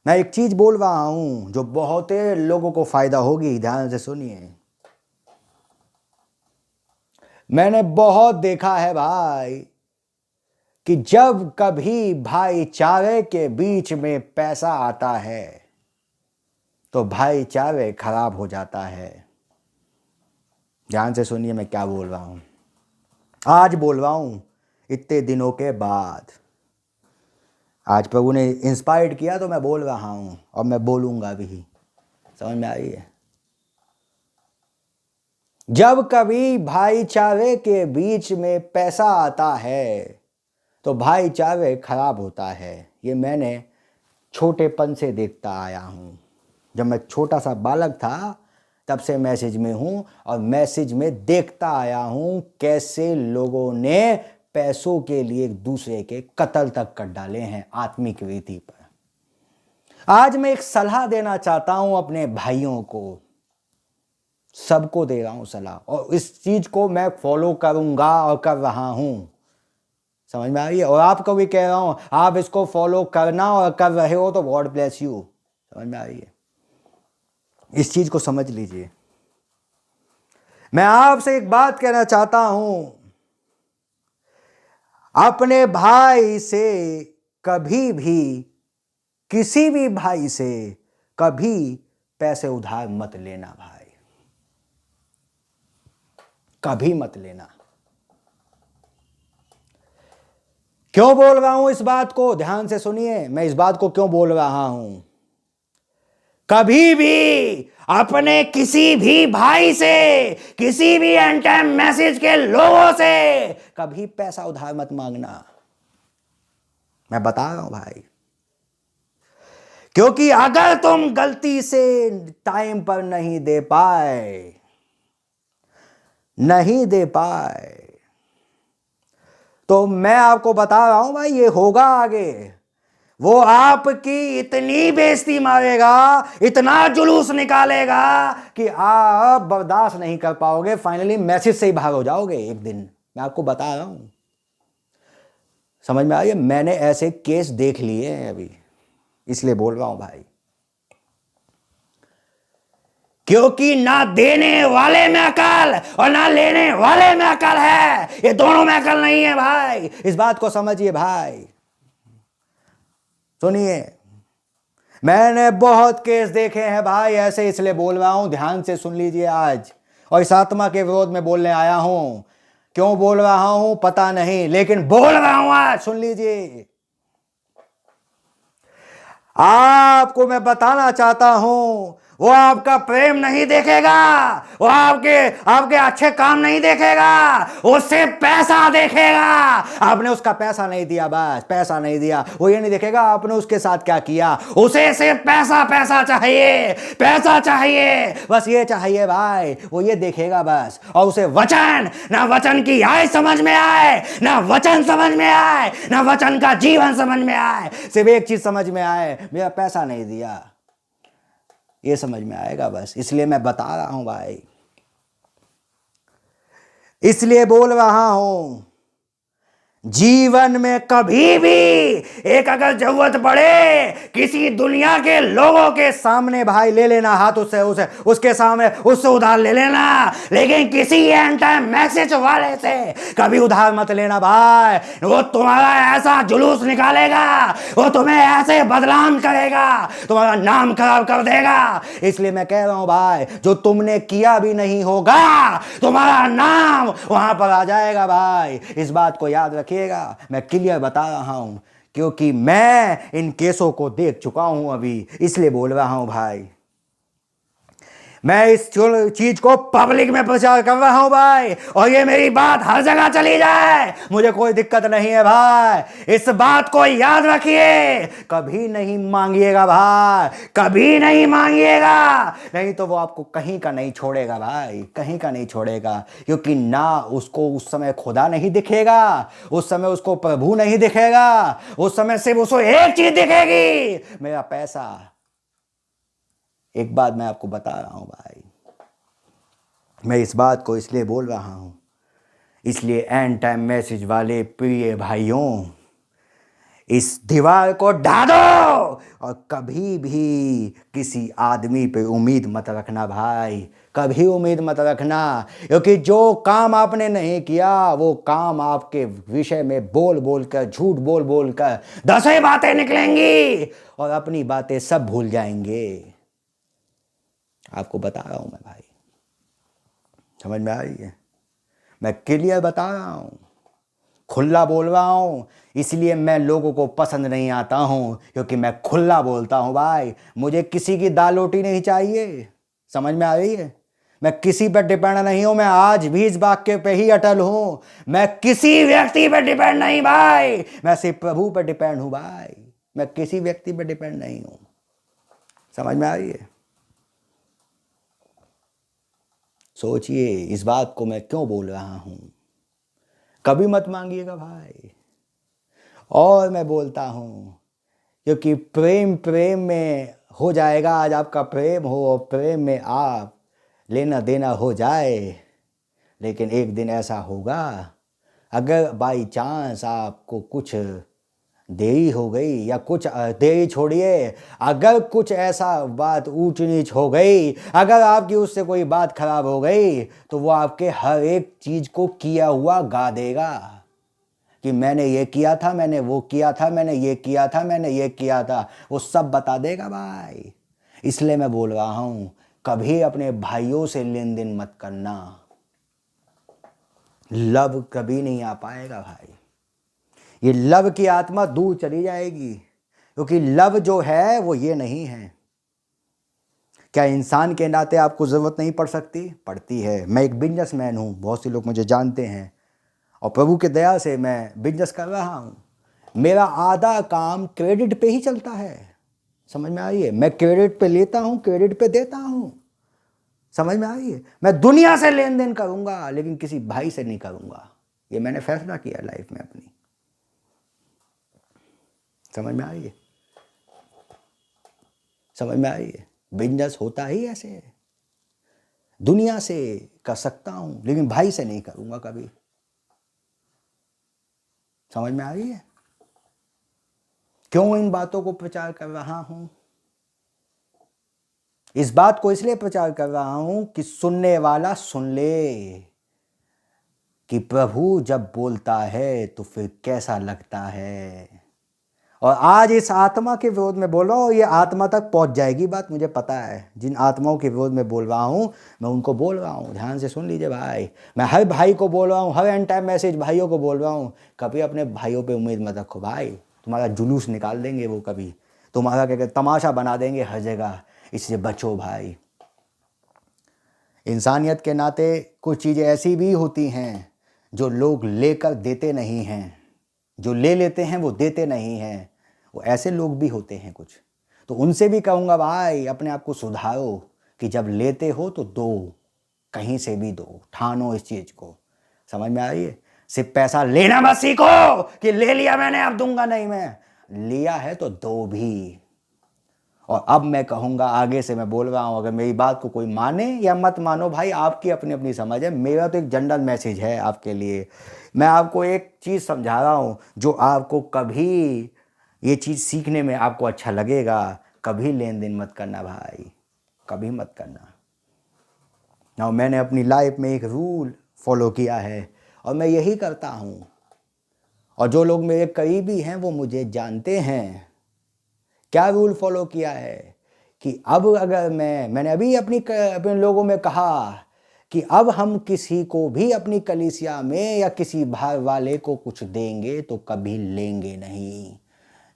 मैं एक चीज बोल रहा हूं जो बहुत लोगों को फायदा होगी, ध्यान से सुनिए। मैंने बहुत देखा है भाई कि जब कभी भाईचारे के बीच में पैसा आता है तो भाईचारे खराब हो जाता है। ध्यान से सुनिए मैं क्या बोल रहा हूं, आज बोल रहा हूं इतने दिनों के बाद। आज प्रभु ने इंस्पायर्ड किया तो मैं बोल रहा हूं और मैं बोलूंगा भी। समझ में आ रही है? जब कभी भाईचारे के बीच में पैसा आता है तो भाईचारे खराब होता है। ये मैंने छोटेपन से देखता आया हूँ। जब मैं छोटा सा बालक था तब से मैसेज में हूँ और मैसेज में देखता आया हूँ कैसे लोगों ने पैसों के लिए एक दूसरे के कत्ल तक कर डाले हैं आत्मिक रीति पर। आज मैं एक सलाह देना चाहता हूँ अपने भाइयों को, सबको दे रहा हूँ सलाह, और इस चीज को मैं फॉलो करूंगा और कर रहा हूँ। समझ में आ रही है? और आपको भी कह रहा हूं आप इसको फॉलो करना और कर रहे हो तो गॉड ब्लेस यू। समझ में आ रही है? इस चीज को समझ लीजिए। मैं आपसे एक बात कहना चाहता हूं, अपने भाई से कभी भी, किसी भी भाई से कभी पैसे उधार मत लेना भाई, कभी मत लेना। क्यों बोल रहा हूं इस बात को? ध्यान से सुनिए मैं इस बात को क्यों बोल रहा हूं। कभी भी अपने किसी भी भाई से, किसी भी एंड टाइम मैसेज के लोगों से कभी पैसा उधार मत मांगना। मैं बता रहा हूं भाई, क्योंकि अगर तुम गलती से टाइम पर नहीं दे पाए, नहीं दे पाए, तो मैं आपको बता रहा हूं भाई ये होगा आगे। वो आपकी इतनी बेइज्जती मारेगा, इतना जुलूस निकालेगा कि आप बर्दाश्त नहीं कर पाओगे, फाइनली मैसेज से ही बाहर हो जाओगे एक दिन। मैं आपको बता रहा हूं। समझ में आ रही है? मैंने ऐसे केस देख लिए हैं अभी, इसलिए बोल रहा हूं भाई। क्योंकि ना देने वाले में अकल और ना लेने वाले में अकल है, ये दोनों में अकल नहीं है भाई। इस बात को समझिए भाई। सुनिए, मैंने बहुत केस देखे हैं भाई ऐसे, इसलिए बोल रहा हूं, ध्यान से सुन लीजिए आज। और इस आत्मा के विरोध में बोलने आया हूं। क्यों बोल रहा हूं पता नहीं, लेकिन बोल रहा हूं आज, सुन लीजिए। आपको मैं बताना चाहता हूं, वो आपका प्रेम नहीं देखेगा, वो आपके आपके अच्छे काम नहीं देखेगा, उससे पैसा देखेगा। आपने उसका पैसा नहीं दिया, बस पैसा नहीं दिया, वो ये नहीं देखेगा आपने उसके साथ क्या किया। उसे सिर्फ पैसा पैसा चाहिए, पैसा चाहिए, बस ये चाहिए भाई, वो ये देखेगा बस। और उसे वचन, ना वचन की आय समझ में आए, ना वचन समझ में आए, ना वचन का जीवन समझ में आए, सिर्फ एक चीज समझ में आए, मेरा पैसा नहीं दिया, ये समझ में आएगा बस। इसलिए मैं बता रहा हूं भाई, इसलिए बोल रहा हूं, जीवन में कभी भी एक अगर जरूरत पड़े किसी दुनिया के लोगों के सामने भाई ले लेना हाथ, उससे उसके सामने उससे उधार ले लेना, लेकिन किसी एंड टाइम मैसेज वाले से कभी उधार मत लेना भाई। वो तुम्हारा ऐसा जुलूस निकालेगा, वो तुम्हें ऐसे बदनाम करेगा, तुम्हारा नाम खराब कर देगा। इसलिए मैं कह रहा हूं भाई, जो तुमने किया भी नहीं होगा तुम्हारा नाम वहां पर आ जाएगा भाई। इस बात को याद रखिएगा, मैं क्लियर बता रहा हूं, क्योंकि मैं इन केसों को देख चुका हूं अभी, इसलिए बोल रहा हूं भाई। मैं इस चीज को पब्लिक में प्रचार कर रहा हूं भाई, और ये मेरी बात हर जगह चली जाए, मुझे कोई दिक्कत नहीं है भाई। इस बात को याद रखिए, कभी नहीं मांगिएगा भाई, कभी नहीं मांगिएगा, नहीं तो वो आपको कहीं का नहीं छोड़ेगा भाई, कहीं का नहीं छोड़ेगा। क्योंकि ना उसको उस समय खुदा नहीं दिखेगा, उस समय उसको प्रभु नहीं दिखेगा, उस समय सिर्फ उसको एक चीज दिखेगी, मेरा पैसा। एक बात मैं आपको बता रहा हूं भाई, मैं इस बात को इसलिए बोल रहा हूं, इसलिए एंड टाइम मैसेज वाले प्रिय भाइयों, इस दीवार को ढा दो और कभी भी किसी आदमी पे उम्मीद मत रखना भाई, कभी उम्मीद मत रखना, क्योंकि जो काम आपने नहीं किया वो काम आपके विषय में बोल बोल कर, झूठ बोल बोल कर 10 बातें निकलेंगी और अपनी बातें सब भूल जाएंगे। आपको बता रहा हूं मैं भाई, समझ में आ रही है? मैं क्लियर बता रहा हूं, खुला बोल रहा हूं, इसलिए मैं लोगों को पसंद नहीं आता हूं, क्योंकि मैं खुला बोलता हूं भाई। मुझे किसी की दाल रोटी नहीं चाहिए, समझ में आ रही है? मैं किसी पर डिपेंड नहीं हूं, मैं आज भी इस वाक्य पे ही अटल हूं। मैं किसी व्यक्ति पर डिपेंड नहीं भाई, मैं सिर्फ प्रभु पर डिपेंड हूं भाई। मैं किसी व्यक्ति पर डिपेंड नहीं हूं, समझ में आ रही है? सोचिए इस बात को मैं क्यों बोल रहा हूं, कभी मत मांगिएगा भाई। और मैं बोलता हूं क्योंकि प्रेम प्रेम में हो जाएगा, आज आपका प्रेम हो और प्रेम में आप लेना देना हो जाए, लेकिन एक दिन ऐसा होगा अगर बाई चांस आपको कुछ देरी हो गई, या कुछ देरी छोड़िए, अगर कुछ ऐसा बात ऊंच नीच हो गई, अगर आपकी उससे कोई बात खराब हो गई, तो वो आपके हर एक चीज को किया हुआ गा देगा कि मैंने ये किया था, मैंने वो किया था, मैंने ये किया था, मैंने ये किया था, वो सब बता देगा भाई। इसलिए मैं बोल रहा हूं कभी अपने भाइयों से लेन देन मत करना, लव कभी नहीं आ पाएगा भाई। ये लव की आत्मा दूर चली जाएगी, क्योंकि लव जो है वो ये नहीं है। क्या इंसान के नाते आपको ज़रूरत नहीं पड़ सकती? पड़ती है। मैं एक बिजनेसमैन हूँ, बहुत से लोग मुझे जानते हैं, और प्रभु के दया से मैं बिजनेस कर रहा हूँ। मेरा आधा काम क्रेडिट पे ही चलता है, समझ में आ रही है? मैं क्रेडिट पे लेता हूँ, क्रेडिट पे देता हूँ, समझ में आ रही है? मैं दुनिया से लेन देन करूँगा लेकिन किसी भाई से नहीं करूँगा, ये मैंने फैसला किया लाइफ में अपनी, समझ में आ रही है? समझ में आ रही है? बिजनेस होता ही ऐसे है, दुनिया से कर सकता हूँ लेकिन भाई से नहीं करूँगा कभी, समझ में आ रही है? क्यों इन बातों को प्रचार कर रहा हूं? इस बात को इसलिए प्रचार कर रहा हूं कि सुनने वाला सुन ले कि प्रभु जब बोलता है तो फिर कैसा लगता है। और आज इस आत्मा के विरोध में बोल रहा हूं, ये आत्मा तक पहुंच जाएगी बात, मुझे पता है। जिन आत्माओं के विरोध में बोल रहा हूं मैं उनको बोल रहा हूं, ध्यान से सुन लीजिए भाई। मैं हर भाई को बोल रहा हूं, हर एंड टाइम मैसेज भाइयों को बोल रहा हूं, कभी अपने भाइयों पे उम्मीद मत रखो भाई, तुम्हारा जुलूस निकाल देंगे वो, कभी तुम्हारा क्या कहते तमाशा बना देंगे हर जगह, इससे बचो भाई। इंसानियत के नाते कुछ चीज़ें ऐसी भी होती हैं जो लोग लेकर देते नहीं हैं, जो ले लेते हैं वो देते नहीं हैं, वो ऐसे लोग भी होते हैं कुछ। तो उनसे भी कहूँगा भाई अपने आप को सुधारो कि जब लेते हो तो दो, कहीं से भी दो, ठानो इस चीज़ को, समझ में आ रही है? सिर्फ पैसा लेना मत सीखो कि ले लिया मैंने अब दूंगा नहीं, मैं लिया है तो दो भी। और अब मैं कहूँगा, आगे से मैं बोल रहा हूँ, अगर मेरी बात को कोई माने या मत मानो भाई, आपकी अपनी अपनी समझ है, मेरा तो एक जनरल मैसेज है आपके लिए। मैं आपको एक चीज़ समझा रहा हूँ जो आपको कभी ये चीज़ सीखने में आपको अच्छा लगेगा। कभी लेन देन मत करना भाई, कभी मत करना ना। मैंने अपनी लाइफ में एक रूल फॉलो किया है और मैं यही करता हूँ, और जो लोग मेरे करीबी हैं वो मुझे जानते हैं। क्या रूल फॉलो किया है कि अब अगर मैंने अभी अपने लोगों में कहा कि अब हम किसी को भी अपनी कलीसिया में या किसी बाहर वाले को कुछ देंगे तो कभी लेंगे नहीं,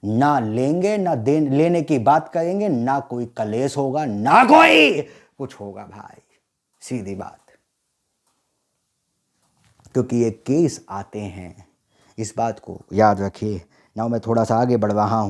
ना लेंगे ना लेने की बात करेंगे, ना कोई कलेश होगा, ना कोई कुछ होगा भाई, सीधी बात। क्योंकि ये केस आते हैं, इस बात को याद रखिए ना। मैं थोड़ा सा आगे बढ़ रहा हूँ।